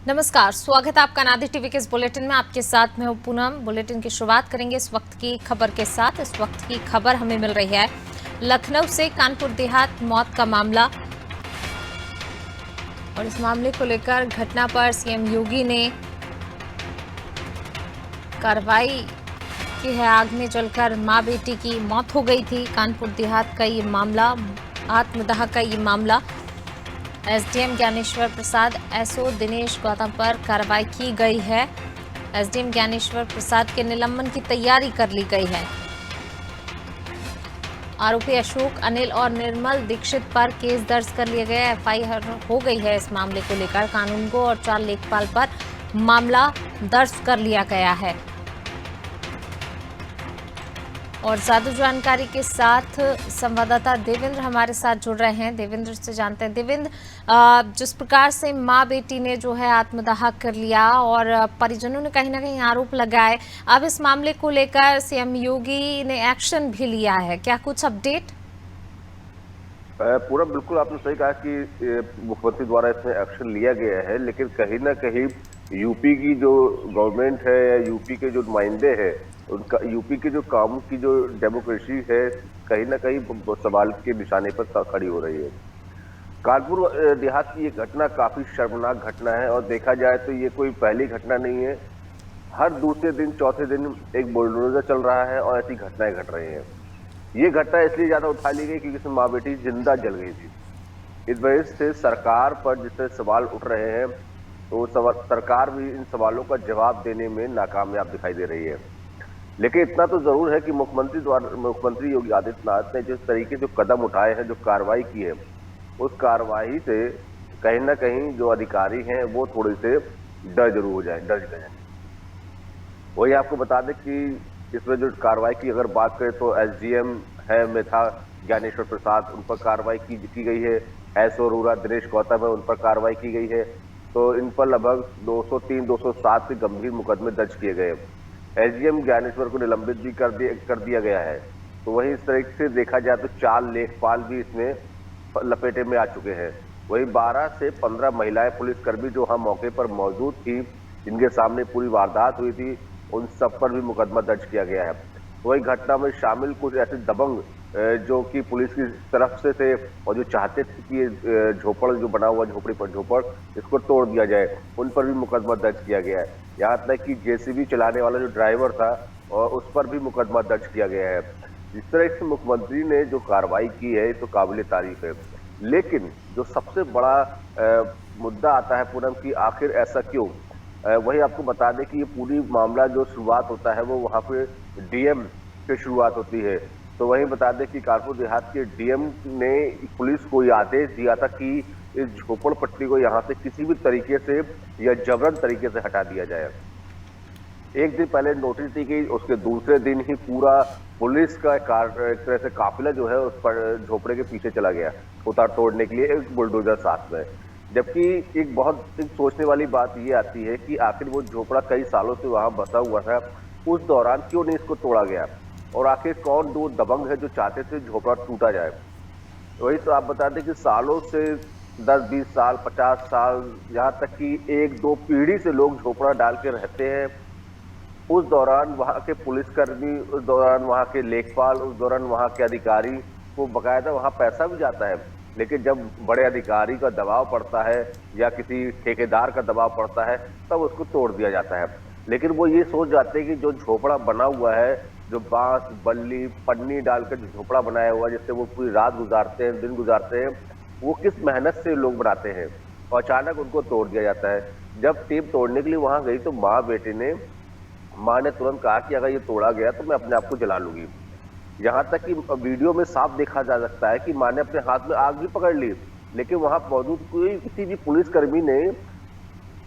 नमस्कार, स्वागत है आपका नादिर टीवी के इस बुलेटिन में। आपके साथ मैं हूं पूनम। बुलेटिन की शुरुआत करेंगे इस वक्त की खबर के साथ। इस वक्त की खबर हमें मिल रही है लखनऊ से। कानपुर देहात मौत का मामला, और इस मामले को लेकर घटना पर सीएम योगी ने कार्रवाई की है। आग में जलकर मां बेटी की मौत हो गई थी। कानपुर देहात का ये मामला, आत्मदाह का ये मामला। एसडीएम ज्ञानेश्वर प्रसाद, एसओ दिनेश गौतम पर कार्रवाई की गई है। एसडीएम ज्ञानेश्वर प्रसाद के निलंबन की तैयारी कर ली गई है। आरोपी अशोक, अनिल और निर्मल दीक्षित पर केस दर्ज कर लिया गया है। एफआईआर हो गई है। इस मामले को लेकर कानूनगो और 4 लेखपाल पर मामला दर्ज कर लिया गया है। और ज्यादा जानकारी के साथ संवाददाता देवेंद्र हमारे साथ जुड़ रहे हैं। देवेंद्र से जानते हैं। देवेंद्र, जिस प्रकार से मां बेटी ने जो है आत्मदाह कर लिया और परिजनों ने कहीं ना कहीं आरोप लगाए, अब इस मामले को लेकर सीएम योगी ने एक्शन भी लिया है, क्या कुछ अपडेट? पूरा बिल्कुल आपने सही कहा कि मुख्यमंत्री द्वारा इसमें एक्शन लिया गया है, लेकिन कहीं ना कहीं यूपी की जो गवर्नमेंट है या यूपी के जो नुमाइंदे हैं, उनका यूपी के जो काम की जो डेमोक्रेसी है, कहीं ना कहीं सवाल के निशाने पर खड़ी हो रही है। कानपुर देहात की ये घटना काफी शर्मनाक घटना है और देखा जाए तो ये कोई पहली घटना नहीं है। हर दूसरे दिन चौथे दिन एक बुलडोजर चल रहा है और ऐसी घटनाएं घट रही हैं। ये घटना इसलिए ज्यादा उठा ली गई क्योंकि इसमें माँ बेटी जिंदा जल गई थी। इस वजह से सरकार पर जिस तरह सवाल उठ रहे हैं, तो सरकार भी इन सवालों का जवाब देने में नाकामयाब दिखाई दे रही है। लेकिन इतना तो जरूर है कि मुख्यमंत्री योगी आदित्यनाथ ने जिस तरीके जो कदम उठाए हैं, जो कार्रवाई की है, उस कार्रवाई से कहीं ना कहीं जो अधिकारी हैं वो थोड़े से डर गए। वही आपको बता दें कि इसमें जो कार्रवाई की अगर बात करें तो एसडीएम है मेधा ज्ञानेश्वर प्रसाद, उन पर कार्रवाई की गई है। एसओ रूरा दिनेश गौतम है, उन पर कार्रवाई की गई है। तो इन पर लगभग 203-207 के गंभीर मुकदमे दर्ज किए गए। एसडीएम ज्ञानेश्वर को निलंबित भी कर दिया गया है। तो वहीं इस तरीके से देखा जाए तो 4 लेखपाल भी इसमें लपेटे में आ चुके हैं। वही 12 से 15 महिलाएं पुलिसकर्मी जो वहां मौके पर मौजूद थी, जिनके सामने पूरी वारदात हुई थी, उन सब पर भी मुकदमा दर्ज किया गया है। वही घटना में शामिल कुछ ऐसे दबंग जो कि पुलिस की तरफ से थे और जो चाहते थे कि ये झोपड़ जो बना हुआ झोपड़ी पर झोपड़, इसको तोड़ दिया जाए, उन पर भी मुकदमा दर्ज किया गया है। यहाँ तक कि जेसीबी चलाने वाला जो ड्राइवर था और उस पर भी मुकदमा दर्ज किया गया है। जिस तरह से मुख्यमंत्री ने जो कार्रवाई की है तो काबिल तारीफ है। लेकिन जो सबसे बड़ा मुद्दा आता है पूनम की, आखिर ऐसा क्यों? वही आपको बता दें कि ये पूरी मामला जो शुरुआत होता है वो वहाँ पे डीएम से शुरुआत होती है। तो वही बता दें कि कानपुर देहात के डीएम ने पुलिस को ये आदेश दिया था कि इस झोपड़पट्टी को यहाँ से किसी भी तरीके से या जबरन तरीके से हटा दिया जाए। एक दिन पहले नोटिस दी गई, उसके दूसरे दिन ही पूरा पुलिस का एक तरह से काफिला जो है उस पर झोपड़े के पीछे चला गया उतार तोड़ने के लिए, एक बुलडोजर साथ में। जबकि एक बहुत सोचने वाली बात ये आती है कि आखिर वो झोपड़ा कई सालों से वहां बसा हुआ था, उस दौरान क्यों नहीं इसको तोड़ा गया? और आखिर कौन दो दबंग है जो चाहते थे झोपड़ा टूटा जाए? वही तो आप बता दें कि सालों से 10-20 साल, 50 साल, यहाँ तक कि 1-2 पीढ़ी से लोग झोपड़ा डाल के रहते हैं। उस दौरान वहाँ के पुलिसकर्मी, उस दौरान वहाँ के लेखपाल, उस दौरान वहाँ के अधिकारी को बकायदा वहाँ पैसा भी जाता है। लेकिन जब बड़े अधिकारी का दबाव पड़ता है या किसी ठेकेदार का दबाव पड़ता है, तब उसको तोड़ दिया जाता है। लेकिन वो ये सोच जाते हैं कि जो झोपड़ा बना हुआ है, जो बांस, बल्ली, पन्नी डालकर जो झोपड़ा बनाया हुआ है, जिससे वो पूरी रात गुजारते हैं, दिन गुजारते हैं, वो किस मेहनत से लोग बनाते हैं, और अचानक उनको तोड़ दिया जाता है। जब टीम तोड़ने के लिए वहां गई तो माँ ने तुरंत कहा कि अगर ये तोड़ा गया तो मैं अपने आप को जला लूंगी। यहाँ तक कि वीडियो में साफ देखा जा सकता है कि माँ ने अपने हाथ में आग भी पकड़ ली, लेकिन वहां मौजूद किसी भी पुलिसकर्मी ने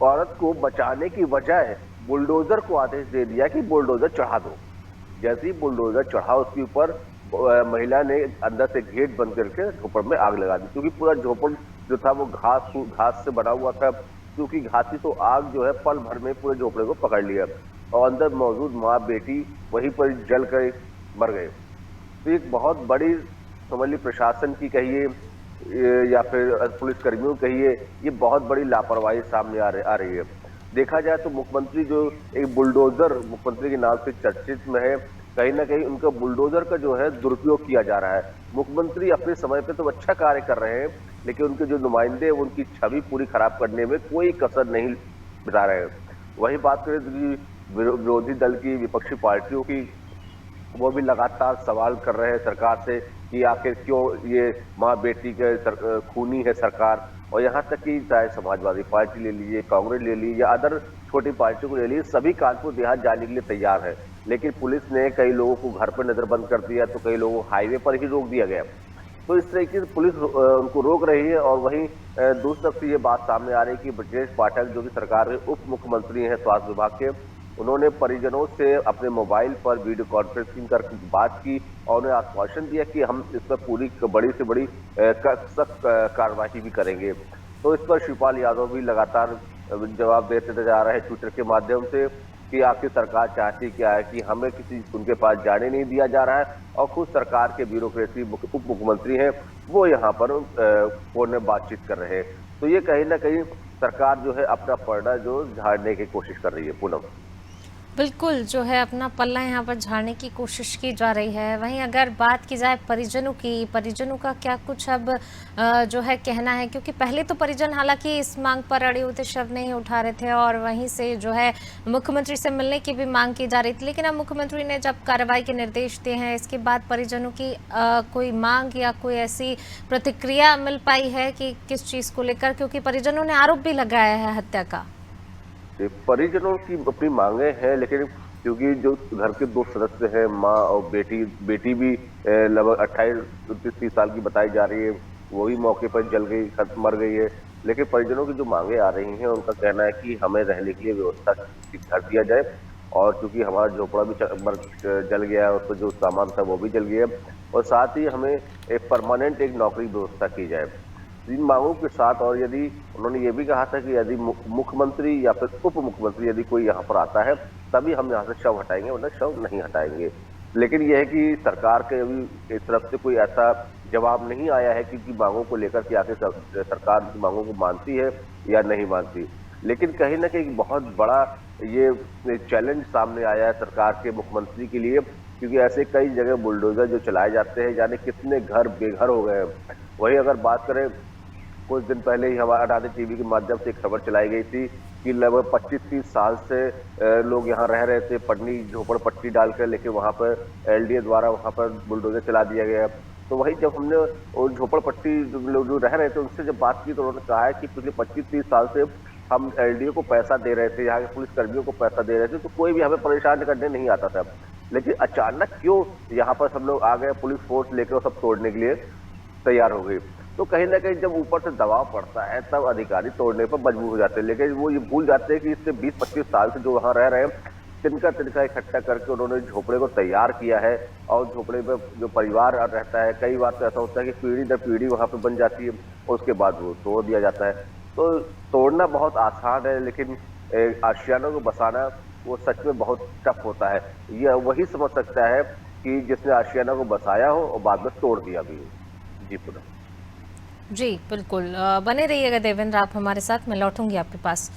औरत को बचाने की बजाय बुलडोजर को आदेश दे दिया कि बुलडोजर चढ़ा दो। जैसे ही बुलडोजर चढ़ा, उसके ऊपर महिला ने अंदर से गेट बंद करके झोपड़ में आग लगा दी, क्योंकि पूरा झोपड़ जो था वो घास से बना हुआ था। क्योंकि घासी तो आग जो है पल भर में पूरे झोपड़े को पकड़ लिया और अंदर मौजूद माँ बेटी वहीं पर जल कर मर गए। तो एक बहुत बड़ी समझ ली प्रशासन की कहिए या फिर पुलिस कर्मियों कहिए, ये बहुत बड़ी लापरवाही सामने आ रही है। देखा जाए तो मुख्यमंत्री जो एक बुलडोजर मुख्यमंत्री के नाम से चर्चित में है, कहीं ना कहीं उनका बुलडोजर का जो है दुरुपयोग किया जा रहा है। मुख्यमंत्री अपने समय पे तो अच्छा कार्य कर रहे हैं, लेकिन उनके जो नुमाइंदे हैं, उनकी छवि पूरी खराब करने में कोई कसर नहीं बिता रहे हैं। वही बात करें विरोधी दल की, विपक्षी पार्टियों की, वो भी लगातार सवाल कर रहे हैं सरकार से कि आखिर क्यों ये माँ बेटी के खूनी है सरकार। और यहाँ तक कि चाहे समाजवादी पार्टी ले लीजिए, कांग्रेस ले लीजिए या अदर छोटी पार्टियों को ले लीजिए, सभी कानपुर देहात जाने के लिए तैयार है। लेकिन पुलिस ने कई लोगों को घर पर नजरबंद कर दिया, तो कई लोगों को हाईवे पर ही रोक दिया गया। तो इस तरीके से पुलिस उनको रोक रही है। और वहीं दूसरी तरफ से ये बात सामने आ रही है कि ब्रजेश पाठक जो कि सरकार के उप मुख्यमंत्री हैं स्वास्थ्य विभाग के, उन्होंने परिजनों से अपने मोबाइल पर वीडियो कॉन्फ्रेंसिंग कर बात की और उन्हें आश्वासन दिया कि हम इस पर पूरी बड़ी से बड़ी सख्त कार्रवाई भी करेंगे। तो इस पर शिवपाल यादव भी लगातार जवाब देते जा रहे हैं ट्विटर के माध्यम से कि आखिर सरकार चाहती क्या है, कि हमें किसी उनके पास जाने नहीं दिया जा रहा है और खुद सरकार के ब्यूरोक्रेसी उप मुख्यमंत्री हैं, वो यहाँ पर फोन में बातचीत कर रहे हैं। तो ये कहीं ना कहीं सरकार जो है अपना पर्दा जो झाड़ने की कोशिश कर रही है। पूनम, बिल्कुल, जो है अपना पल्ला यहाँ पर झाड़ने की कोशिश की जा रही है। वहीं अगर बात की जाए परिजनों की, परिजनों का क्या कुछ अब जो है कहना है, क्योंकि पहले तो परिजन हालांकि इस मांग पर अड़े हुए थे, शव नहीं उठा रहे थे और वहीं से जो है मुख्यमंत्री से मिलने की भी मांग की जा रही थी। लेकिन अब मुख्यमंत्री ने जब कार्रवाई के निर्देश दिए हैं, इसके बाद परिजनों की कोई मांग या कोई ऐसी प्रतिक्रिया मिल पाई है कि किस चीज़ को लेकर, क्योंकि परिजनों ने आरोप भी लगाया है हत्या का। परिजनों की अपनी मांगे हैं, लेकिन क्योंकि जो घर के दो सदस्य हैं, माँ और बेटी भी लगभग 28-29 साल की बताई जा रही है, वो भी मौके पर जल गई, मर गई है। लेकिन परिजनों की जो मांगे आ रही हैं, उनका कहना है कि हमें रहने के लिए व्यवस्था घर दिया जाए, और चूंकि हमारा झोपड़ा भी जल गया है, उस पर जो सामान था वो भी जल गया, और साथ ही हमें एक परमानेंट एक नौकरी व्यवस्था की जाए। इन मांगों के साथ, और यदि उन्होंने ये भी कहा था कि यदि मुख्यमंत्री या फिर उप मुख्यमंत्री यदि कोई यहाँ पर आता है तभी हम यहाँ से शव हटाएंगे, वरना शव नहीं हटाएंगे। लेकिन यह है कि सरकार के अभी इस तरफ से कोई ऐसा जवाब नहीं आया है कि मांगों को लेकर के आखिर सरकार की मांगों को मानती है या नहीं मानती। लेकिन कहीं ना कहीं बहुत बड़ा ये चैलेंज सामने आया है सरकार के मुख्यमंत्री के लिए, क्योंकि ऐसे कई जगह बुलडोजर जो चलाए जाते हैं, यानी कितने घर बेघर हो गए हैं। वही अगर बात करें, कुछ दिन पहले ही हमारा अडानी टीवी के माध्यम से एक खबर चलाई गई थी कि लगभग 25-30 साल से लोग यहाँ रह रहे थे पन्नी झोपड़पट्टी डालकर, लेकिन वहाँ पर एलडीए द्वारा वहाँ पर बुलडोजर चला दिया गया। तो वही जब हमने वो झोपड़पट्टी लोग जो रह रहे थे उनसे जब बात की, तो उन्होंने कहा है कि पिछले 25-30 साल से हम एलडीए को पैसा दे रहे थे, यहाँ के पुलिस कर्मियों को पैसा दे रहे थे, तो कोई भी हमें परेशान करने नहीं आता था। लेकिन अचानक क्यों यहाँ पर सब लोग आ गए, पुलिस फोर्स लेकर सब तोड़ने के लिए तैयार हो गई। तो कहीं ना कहीं जब ऊपर से दबाव पड़ता है तब अधिकारी तोड़ने पर मजबूर हो जाते हैं। लेकिन वो ये भूल जाते हैं कि इससे 20-25 साल से जो वहाँ रह रहे हैं, तिनका इकट्ठा करके उन्होंने झोपड़े को तैयार किया है, और झोपड़े में जो परिवार रहता है, कई बार तो ऐसा होता है कि पीढ़ी दर पीढ़ी वहाँ पर बन जाती है और उसके बाद वो तोड़ दिया जाता है। तो तोड़ना बहुत आसान है, लेकिन आशियानों को बसाना वो सच में बहुत टफ होता है। यह वही समझ सकता है कि जिसने आशियाना को बसाया हो और बाद में तोड़ दिया भी हो। जी पूनम। जी बिल्कुल, बने रहिएगा देवेंद्र, आप हमारे साथ, मैं लौटूंगी आपके पास।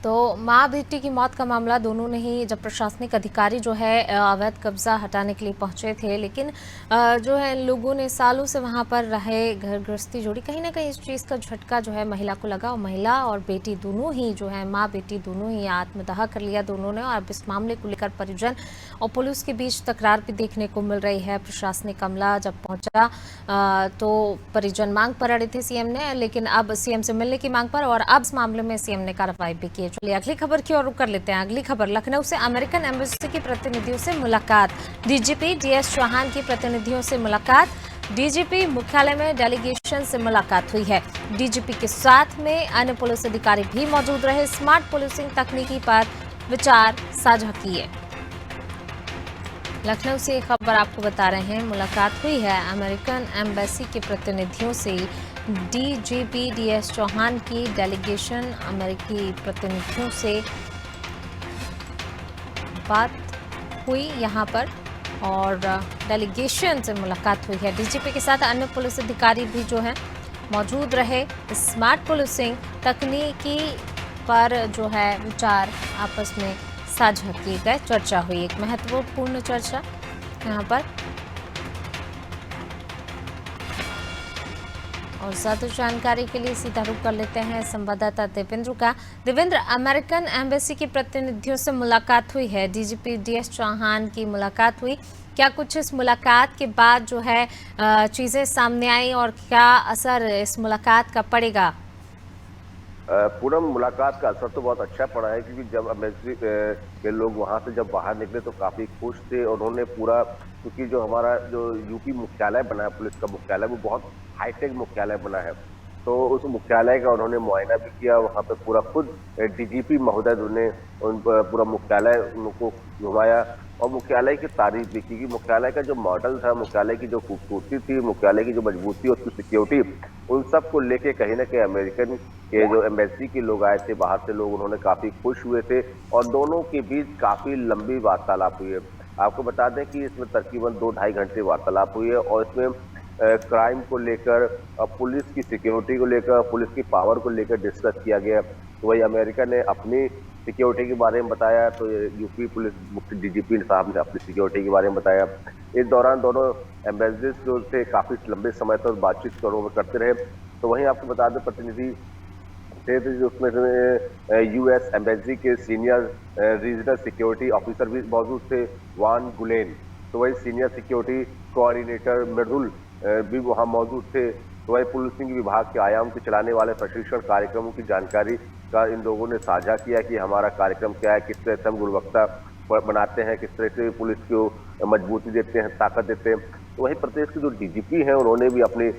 तो माँ बेटी की मौत का मामला, दोनों ने ही जब प्रशासनिक अधिकारी जो है अवैध कब्जा हटाने के लिए पहुंचे थे, लेकिन जो है लोगों ने सालों से वहां पर रहे घर गृहस्थी जोड़ी, कहीं ना कहीं इस चीज़ का झटका जो है महिला को लगा, और महिला और बेटी दोनों ही जो है, माँ बेटी दोनों ही आत्मदाह कर लिया दोनों ने। और अब इस मामले को लेकर परिजन और पुलिस के बीच तकरार भी देखने को मिल रही है। प्रशासनिक अमला जब पहुंचा तो परिजन मांग पर अड़े थे सीएम ने, लेकिन अब सीएम से मिलने की मांग पर, और अब इस मामले में सीएम ने कार्रवाई भी की। चलिए अगली खबर की ओर रुख कर लेते हैं। अगली खबर, लखनऊ से अमेरिकन एम्बेसी के प्रतिनिधियों से मुलाकात, डीजीपी डीएस चौहान की प्रतिनिधियों से मुलाकात, डीजीपी मुख्यालय में डेलीगेशन से मुलाकात हुई है। डीजीपी के साथ में अन्य पुलिस अधिकारी भी मौजूद रहे, स्मार्ट पुलिसिंग तकनीकी पर विचार साझा किए। लखनऊ से खबर आपको बता रहे हैं, मुलाकात हुई है अमेरिकन एम्बेसी के प्रतिनिधियों से। डीजीपी डीएस चौहान की डेलीगेशन अमेरिकी प्रतिनिधियों से बात हुई यहाँ पर, और डेलीगेशन से मुलाकात हुई है। डीजीपी के साथ अन्य पुलिस अधिकारी भी जो हैं मौजूद रहे। स्मार्ट पुलिसिंग तकनीकी पर जो है विचार आपस में साझा किए गए, चर्चा हुई, एक महत्वपूर्ण चर्चा यहाँ पर। और ज्यादा जानकारी के लिए सीधा रुख कर लेते हैं संवाददाता देवेंद्र का। देवेंद्र, अमेरिकन एम्बेसी के प्रतिनिधियों से मुलाकात हुई है, डीजीपी डीएस चौहान की मुलाकात हुई। क्या कुछ इस मुलाकात के बाद जो है चीजें सामने आई और क्या असर इस मुलाकात का पड़ेगा? पूनम, मुलाकात का असर तो बहुत अच्छा पड़ा है, क्योंकि जब एम्बेसी के लोग वहां से जब बाहर निकले तो काफी खुश थे। और उन्होंने पूरा, क्योंकि जो हमारा जो यूपी मुख्यालय बना है, पुलिस का मुख्यालय, वो बहुत हाईटेक मुख्यालय बना है। तो उस मुख्यालय का उन्होंने मुआयना भी किया। वहां पे पूरा खुद डीजीपी महोदय ने उन पूरा मुख्यालय उनको घुमाया और मुख्यालय की तारीफ भी की कि मुख्यालय का जो मॉडल था, मुख्यालय की जो खूबसूरती थी, मुख्यालय की जो मजबूती, उसकी सिक्योरिटी, उन सब को लेके कहीं ना कहीं अमेरिकन के जो एम्बेसी के लोग आए थे, बाहर से लोग, उन्होंने काफी खुश हुए थे और दोनों के बीच काफी लंबी वार्तालाप हुई है। आपको बता दें कि इसमें तकरीबन 2-2.5 घंटे वार्तालाप हुई है और इसमें क्राइम को लेकर, पुलिस की सिक्योरिटी को लेकर, पुलिस की पावर को लेकर डिस्कस किया गया। तो वही अमेरिका ने अपनी सिक्योरिटी के बारे में बताया, तो यूपी पुलिस मुख्य डीजीपी साहब ने अपनी सिक्योरिटी के बारे में बताया। इस दौरान दोनों एम्बेसडर्स जो थे काफी लंबे समय तक बातचीत करते रहे। तो वहीं आपको बता दें, प्रतिनिधि थे उसमें यूएस एम्बेसी के सीनियर रीजनल सिक्योरिटी ऑफिसर भी मौजूद थे, वान गुलेन। तो वही सीनियर सिक्योरिटी कोऑर्डिनेटर मृदुल भी वहां मौजूद थे। तो वही पुलिसिंग विभाग के आयाम के चलाने वाले प्रशिक्षण कार्यक्रमों की जानकारी का इन लोगों ने साझा किया कि हमारा कार्यक्रम क्या है, किस तरह से हम गुणवत्ता बनाते हैं, किस तरह से पुलिस को मजबूती देते हैं, ताकत देते हैं। तो वही प्रदेश के जो डीजीपी हैं, उन्होंने भी अपनी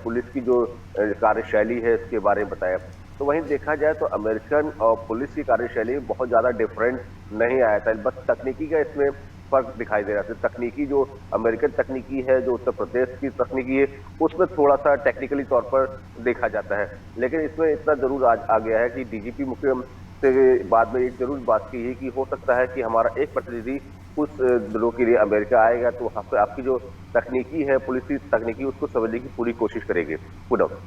पुलिस की जो कार्यशैली है इसके बारे में बताया। तो वहीं देखा जाए तो अमेरिकन और पुलिस की कार्यशैली में बहुत ज्यादा डिफरेंट नहीं आया था, बस तकनीकी का इसमें फर्क दिखाई दे रहा था। तकनीकी जो अमेरिकन तकनीकी है, जो उत्तर प्रदेश की तकनीकी है, उसमें थोड़ा सा टेक्निकली तौर पर देखा जाता है। लेकिन इसमें इतना जरूर आ गया है कि डीजीपी मुख्य से बाद में एक जरूर बात की है कि हो सकता है कि हमारा एक प्रतिनिधि कुछ दिनों के लिए अमेरिका आएगा, तो वहां पर आपकी जो तकनीकी है, पुलिस की तकनीकी, उसको समझने की पूरी कोशिश करेंगे। पूनम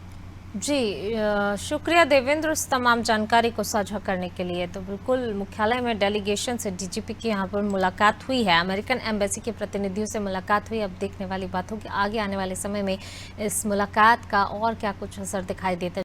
जी, शुक्रिया देवेंद्र उस तमाम जानकारी को साझा करने के लिए। तो बिल्कुल मुख्यालय में डेलीगेशन से डीजीपी की यहाँ पर मुलाकात हुई है, अमेरिकन एम्बेसी के प्रतिनिधियों से मुलाकात हुई। अब देखने वाली बात होगी आगे आने वाले समय में इस मुलाकात का और क्या कुछ असर दिखाई देता है।